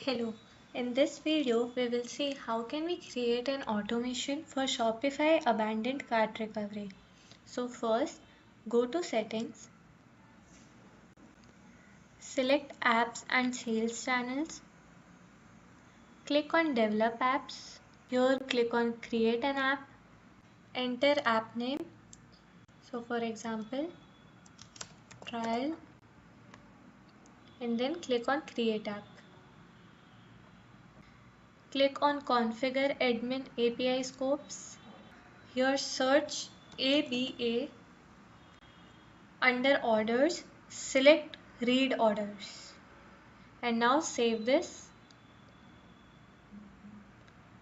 Hello, in this video we will see how can we create an automation for Shopify abandoned cart recovery. So first, go to settings, select apps and sales channels, click on develop apps. Here click on create an app, enter app name. So for example, trial, and then click on create app. Click on configure admin API scopes. Here search ABA. Under orders, select read orders. And now save this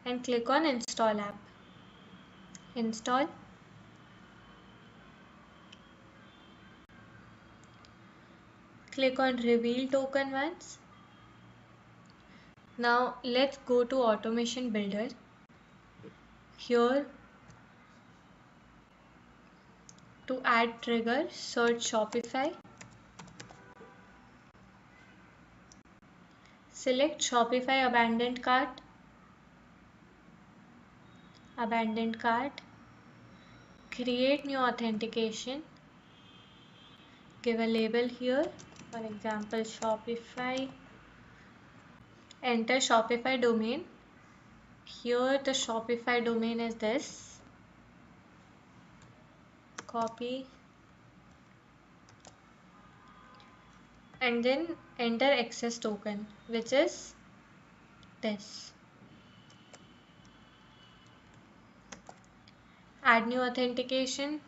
and click on install app. Install. Click on reveal token once. Now let's go to automation builder. Here to add trigger, search Shopify. Select Shopify abandoned cart. Abandoned cart. Create new authentication. Give a label here, for example Shopify. Enter Shopify domain. Here the Shopify domain is this. Copy and then enter access token, which is this. Add new authentication.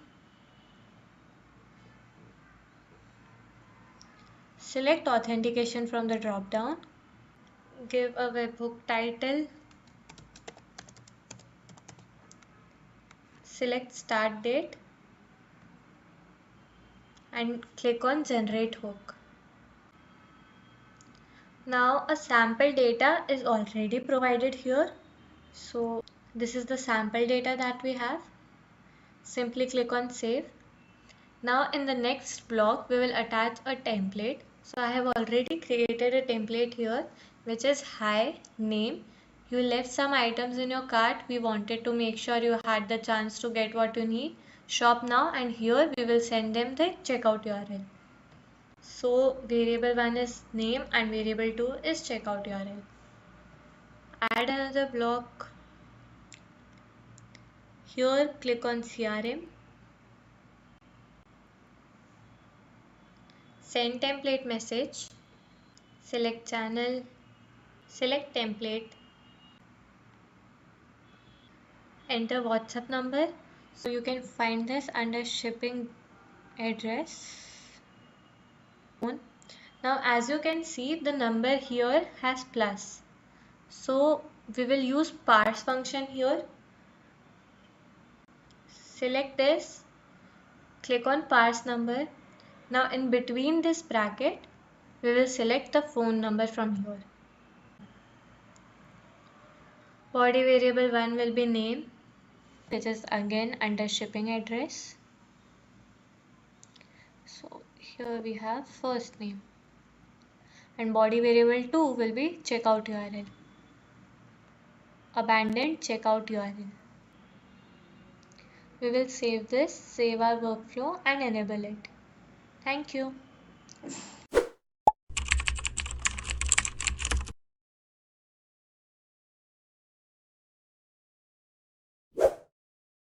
Select authentication from the drop down. Give a webhook title. Select start date and click on generate hook. Now a sample data is already provided here. So this is the sample data that we have. Simply click on save. Now in the next block we will attach a template. So I have already created a template here which is hi name. You left some items in your cart. We wanted to make sure you had the chance to get what you need. Shop now, and here we will send them the checkout URL. So variable 1 is name and variable 2 is checkout URL. Add another block. Here click on CRM. Send template message. Select channel. Select template. Enter WhatsApp number. So you can find this under shipping address. Now as you can see, the number here has plus. So we will use parse function here. Select this. Click on parse number. Now in between this bracket, we will select the phone number from here. Body variable 1 will be name, which is again under shipping address. So here we have first name. And body variable 2 will be checkout URL. Abandoned checkout URL. We will save this, save our workflow and enable it. Thank you.